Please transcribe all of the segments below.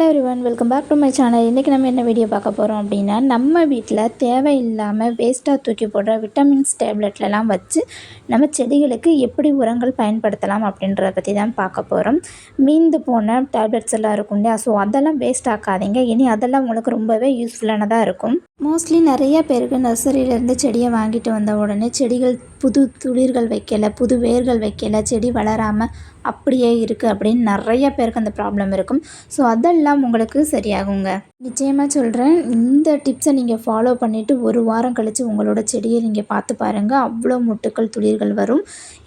Hello everyone, welcome back to my channel. இன்றைக்கி நம்ம என்ன வீடியோ பார்க்க போகிறோம் அப்படின்னா, நம்ம வீட்டில் தேவையில்லாமல் வேஸ்ட்டாக தூக்கி போடுற விட்டமின்ஸ் டேப்லெட்லலாம் வச்சு நம்ம செடிகளுக்கு எப்படி உரங்கள் பயன்படுத்தலாம் அப்படின்றத பற்றி தான் பார்க்க போகிறோம். மீந்து போன டேப்லெட்ஸ் எல்லாம் இருக்கும் இல்லையா, ஸோ அதெல்லாம் வேஸ்ட் ஆக்காதீங்க. இனி அதெல்லாம் உங்களுக்கு ரொம்பவே யூஸ்ஃபுல்லானதாக இருக்கும். மோஸ்ட்லி நிறைய பேருக்கு நர்சரியிலேருந்து செடியை வாங்கிட்டு வந்த உடனே செடிகள் புது துளிர்கள் வைக்கலை, புது வேர்கள் வைக்கலை, செடி வளராமல் அப்படியே இருக்குது அப்படின்னு நிறைய பேருக்கு அந்த ப்ராப்ளம் இருக்கும். ஸோ அதெல்லாம் உங்களுக்கு சரியாகுங்க. நிச்சயமாக சொல்கிறேன், இந்த டிப்ஸை நீங்கள் ஃபாலோ பண்ணிவிட்டு ஒரு வாரம் கழித்து உங்களோட செடியை நீங்கள் பார்த்து பாருங்கள். அவ்வளோ மொட்டுக்கள் துளிர்கள் வரும்.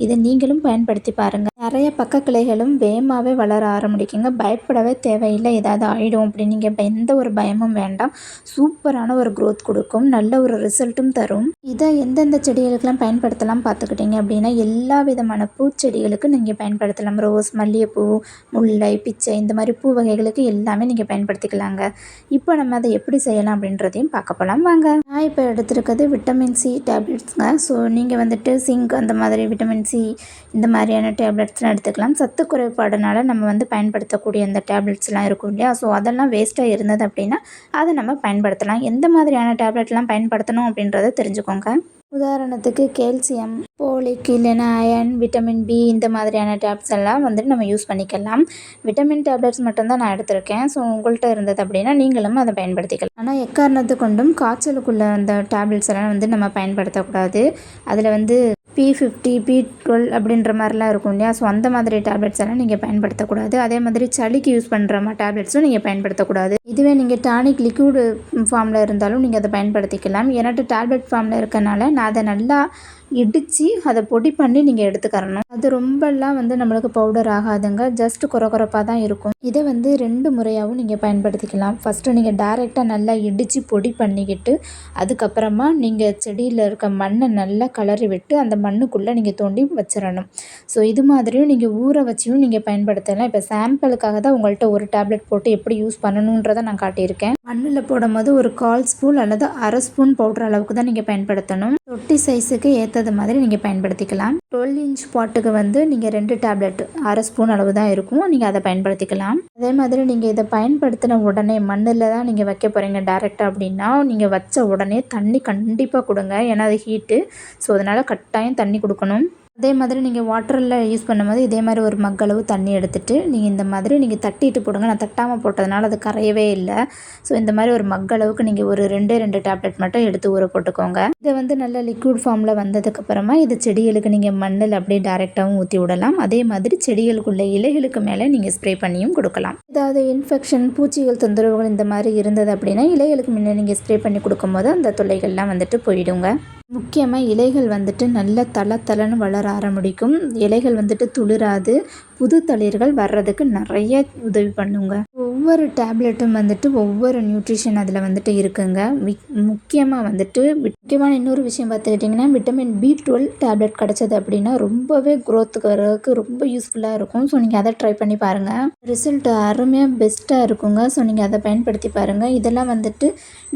இதை நீங்களும் பயன்படுத்தி பாருங்கள். நிறைய பக்க கிளைகளும் வேகமாகவே வளர ஆரம்பிக்குங்க. பயப்படவே தேவையில்லை, ஏதாவது ஆகிடும் அப்படின்னு நீங்கள் எந்த ஒரு பயமும் வேண்டாம். சூப்பரான ஒரு க்ரோத் கொடுக்கும், நல்ல ஒரு ரிசல்ட்டும் தரும். இதை எந்தெந்த செடிகளுக்கெல்லாம் பயன்படுத்தலாம் பார்த்துக்கிட்டிங்க அப்படின்னா, எல்லா விதமான பூச்செடிகளுக்கு நீங்கள் பயன்படுத்தலாம். ரோஸ், மல்லிகைப்பூ, முல்லை, பிச்சை, இந்த மாதிரி பூ வகைகளுக்கு எல்லாமே நீங்கள் பயன்படுத்திக்கலாங்க. இப்போ நம்ம அதை எப்படி செய்யலாம் அப்படின்றதையும் பார்க்க போகலாம் வாங்க. நான் இப்போ எடுத்துருக்கிறது விட்டமின் சி டேப்லெட்ஸுங்க. ஸோ நீங்கள் வந்துட்டு சிங்க் அந்த மாதிரி விட்டமின் சி இந்த மாதிரியான டேப்லெட்ஸ்லாம் எடுத்துக்கலாம். சத்து குறைபாடுனால நம்ம பயன்படுத்தக்கூடிய அந்த டேப்லெட்ஸ்லாம் இருக்கும் இல்லையா, ஸோ அதெல்லாம் வேஸ்ட்டாக இருந்தது அப்படின்னா அதை நம்ம பயன்படுத்தலாம். எந்த மாதிரியான டேப்லெட்லாம் பயன்படுத்தணும் அப்படின்றத தெரிஞ்சுக்கோங்க. உதாரணத்துக்கு கால்சியம், போலிக், இல்லைன்னா அயன், விட்டமின் பி, இந்த மாதிரியான டேப்ஸ் எல்லாம் நம்ம யூஸ் பண்ணிக்கலாம். விட்டமின் டேப்லெட்ஸ் மட்டும்தான் நான் எடுத்திருக்கேன். ஸோ உங்கள்கிட்ட இருந்தது அப்படின்னா நீங்களும் அதை பயன்படுத்திக்கலாம். ஆனால் எக்காரணத்து கொண்டும் காய்ச்சலுக்குள்ள அந்த டேப்லெட்ஸ் எல்லாம் நம்ம பயன்படுத்தக்கூடாது. அதில் P50, P12 அப்படின்ற மாதிரிலாம் இருக்கும் இல்லையா, ஸோ அந்த மாதிரி டேப்லெட்ஸ் எல்லாம் நீங்கள் பயன்படுத்தக்கூடாது. அதே மாதிரி சளிக்கு யூஸ் பண்ணுற டேப்லெட்ஸும் நீங்கள் பயன்படுத்தக்கூடாது. இதுவே நீங்கள் டானிக் லிக்விட் ஃபார்மில் இருந்தாலும் நீங்கள் அதை பயன்படுத்திக்கலாம். ஏன்னாட்டு டேப்லெட் ஃபார்மில் இருக்கனால நான் அதை நல்லா இடித்து அதை பொடி பண்ணி நீங்கள் எடுத்துக்கறணும். அது ரொம்பலாம் நம்மளுக்கு பவுடர் ஆகாதுங்க, ஜஸ்ட் குறப்பாக தான் இருக்கும். இதை 2 முறையாகவும் நீங்கள் பயன்படுத்திக்கலாம். ஃபஸ்ட்டு நீங்கள் டைரெக்டாக நல்லா இடித்து பொடி பண்ணிக்கிட்டு அதுக்கப்புறமா நீங்கள் செடியில் இருக்க மண்ணை நல்லா கிளறி விட்டு அந்த மண்ணுக்குள்ளே நீங்கள் தோண்டி வச்சிடணும். ஸோ இது மாதிரியும் நீங்கள் ஊற வச்சியும் நீங்கள் பயன்படுத்தலாம். இப்போ சாம்பிளுக்காக தான் உங்கள்கிட்ட ஒரு டேப்லெட் போட்டு எப்படி யூஸ் பண்ணணுன்றதை நான் காட்டியிருக்கேன். மண்ணில் போடும் போது ஒரு 1/4 ஸ்பூன் அல்லது 1/2 ஸ்பூன் பவுடர் அளவுக்கு தான் நீங்கள் பயன்படுத்தணும். தொட்டி சைஸுக்கு ஏற்றது மாதிரி நீங்கள் பயன்படுத்திக்கலாம். 12 இன்ச் பாட்டுக்கு நீங்கள் 2 டேப்லெட் 1/2 ஸ்பூன் அளவு தான் இருக்கும், நீங்கள் அதை பயன்படுத்திக்கலாம். அதே மாதிரி நீங்கள் இதை பயன்படுத்தின உடனே மண்ணில் தான் நீங்கள் வைக்க போகிறீங்க டைரெக்டாக அப்படின்னா, நீங்கள் வச்ச உடனே தண்ணி கண்டிப்பாக கொடுங்க. ஏன்னா அது ஹீட்டு, ஸோ அதனால் கட்டாயம் தண்ணி கொடுக்கணும். அதே மாதிரி நீங்கள் வாட்டரில் யூஸ் பண்ணும்போது இதே மாதிரி ஒரு மக்களவு தண்ணி எடுத்துகிட்டு நீங்கள் இந்த மாதிரி நீங்கள் தட்டிட்டு போடுங்க. நான் தட்டாமல் போட்டதுனால அது கரையவே இல்லை. ஸோ இந்த மாதிரி ஒரு மக்களவுக்கு நீங்கள் ஒரு 2 டேப்லெட் மட்டும் எடுத்து ஊற போட்டுக்கோங்க. இதை நல்ல லிக்விட் ஃபார்மில் வந்ததுக்கப்புறமா இது செடிகளுக்கு நீங்கள் மண்ணில் அப்படியே டைரெக்டாகவும் ஊற்றி விடலாம். அதே மாதிரி செடிகளுக்குள்ள இலைகளுக்கு மேலே நீங்கள் ஸ்ப்ரே பண்ணியும் கொடுக்கலாம். ஏதாவது இன்ஃபெக்ஷன், பூச்சிகள் தொந்தரவுகள் இந்த மாதிரி இருந்தது அப்படின்னா இலைகளுக்கு முன்னே நீங்கள் ஸ்ப்ரே பண்ணி கொடுக்கும்போது அந்த தொல்லைகள்லாம் போயிடுங்க. முக்கியமாக இலைகள் நல்ல தளன்னு வளர ஆரம்பிக்கும். இலைகள் துளிராது, புது தளிர்கள் வர்றதுக்கு நிறைய உதவி பண்ணுங்க. ஒவ்வொரு டேப்லெட்டும் ஒவ்வொரு நியூட்ரிஷன் அதில் இருக்குங்க. முக்கியமாக முக்கியமான இன்னொரு விஷயம் பார்த்துக்கிட்டிங்கன்னா, விட்டமின் B12 டேப்லெட் கிடச்சது அப்படின்னா ரொம்பவே க்ரோத்துக்கு வர்றதுக்கு ரொம்ப யூஸ்ஃபுல்லாக இருக்கும். ஸோ நீங்கள் அதை ட்ரை பண்ணி பாருங்கள், ரிசல்ட் அருமையாக பெஸ்ட்டாக இருக்குங்க. ஸோ நீங்கள் அதை பயன்படுத்தி பாருங்கள். இதெல்லாம்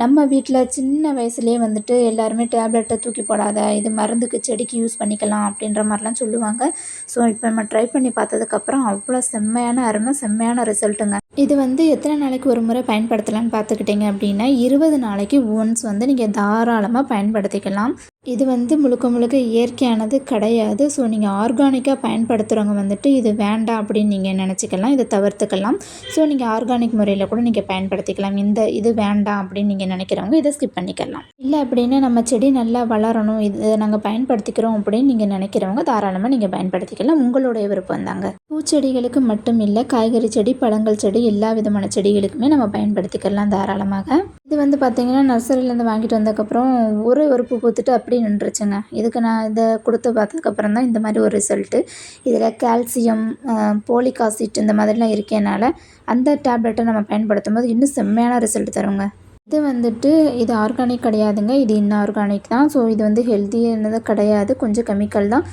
நம்ம வீட்டில் சின்ன வயசுலேயே எல்லாருமே டேப்லெட்டை தூக்கி போடாத, இது மருந்துக்கு செடிக்கு யூஸ் பண்ணிக்கலாம் அப்படின்ற மாதிரிலாம் சொல்லுவாங்க. ஸோ இப்போ நம்ம ட்ரை பண்ணி பார்த்ததுக்கப்புறம் அவ்வளோ செம்மையான அருமை, செம்மையான ரிசல்ட்டுங்க. இது எத்தனை நாளைக்கு ஒரு முறை பயன்படுத்தலான்னு பார்த்துக்கிட்டிங்க அப்படின்னா 20 நாளைக்கு ஒன்ஸ் நீங்கள் தாராளமாக பயன்படுத்திக்கலாம். இது முழுக்க முழுக்க இயற்கையானது கிடையாது. ஸோ நீங்கள் ஆர்கானிக்காக பயன்படுத்துகிறவங்க இது வேண்டாம் அப்படின்னு நீங்கள் நினச்சிக்கலாம், இதை தவிர்த்துக்கலாம். ஸோ நீங்கள் ஆர்கானிக் முறையில் கூட நீங்கள் பயன்படுத்திக்கலாம். இது வேண்டாம் அப்படின்னு நீங்கள் நினைக்கிறவங்க இதை ஸ்கிப் பண்ணிக்கலாம். இல்லை அப்படின்னா நம்ம செடி நல்லா வளரணும், இதை நாங்கள் பயன்படுத்திக்கிறோம் அப்படின்னு நீங்கள் நினைக்கிறவங்க தாராளமாக நீங்கள் பயன்படுத்திக்கலாம். உங்களுடைய விருப்பம் தாங்க. பூச்செடிகளுக்கு மட்டும் இல்லை, காய்கறி செடி, பழங்கள் செடி, எல்லா விதமான செடிகளுக்குமே நம்ம பயன்படுத்திக்கலாம் தாராளமாக. இது பார்த்திங்கன்னா நர்சரியிலேருந்து வாங்கிட்டு வந்ததுக்கப்புறம் ஒரு பூ பூத்துட்டு அப்படியே நின்றுச்சுங்க. இதுக்கு நான் இதை கொடுத்து பார்த்ததுக்கப்புறம் தான் இந்த மாதிரி ஒரு ரிசல்ட்டு. இதில் கால்சியம், போலிக் ஆசிட் இந்த மாதிரிலாம் இருக்கனால அந்த டேப்லெட்டை நம்ம பயன்படுத்தும் போது இன்னும் செம்மையான ரிசல்ட் தருங்க. இது வந்துட்டு இது ஆர்கானிக் கிடையாதுங்க. இது இன்ஆர்கானிக் தான். ஸோ இது வந்து ஹெல்த்தியானது கிடையாது. கொஞ்சம் கெமிக்கல் தான்.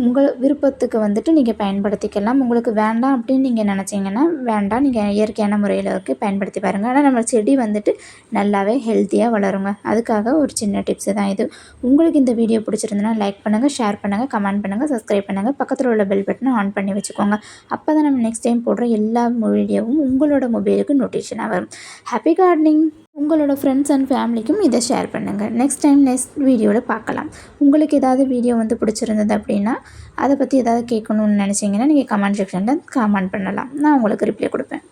உங்கள் விருப்பத்துக்கு வந்துட்டு நீங்கள் பயன்படுத்திக்கலாம். உங்களுக்கு வேண்டாம் அப்படின்னு நீங்கள் நினச்சிங்கன்னா வேண்டாம். நீங்கள் இயற்கையான முறையில பயன்படுத்தி பாருங்கள். ஆனால் நம்ம செடி வந்துட்டு நல்லாவே ஹெல்த்தியாக வளருங்க. அதுக்காக ஒரு சின்ன டிப்ஸு தான் இது. உங்களுக்கு இந்த வீடியோ பிடிச்சிருந்ததுன்னா லைக் பண்ணுங்கள், ஷேர் பண்ணுங்கள், கமெண்ட் பண்ணுங்கள், சப்ஸ்கிரைப் பண்ணுங்கள். பக்கத்தில் உள்ள பெல் பட்டனை ஆன் பண்ணி வச்சுக்கோங்க. அப்போ தான் நம்ம நெக்ஸ்ட் டைம் போடுற எல்லா வீடியோவும் உங்களோட மொபைலுக்கு நோட்டிஃபிகேஷனாக வரும். Happy gardening! உங்களோட ஃப்ரெண்ட்ஸ் அண்ட் ஃபேமிலிக்கும் இதை ஷேர் பண்ணுங்கள். நெக்ஸ்ட் வீடியோவில் பார்க்கலாம். உங்களுக்கு ஏதாவது வீடியோ வந்து பிடிச்சிருந்தது அப்படின்னா அதை பற்றி ஏதாவது கேட்கணுன்னு நினச்சிங்கன்னா நீங்கள் கமெண்ட் செக்ஷனில் கமெண்ட் பண்ணலாம். நான் உங்களுக்கு ரிப்ளை கொடுப்பேன்.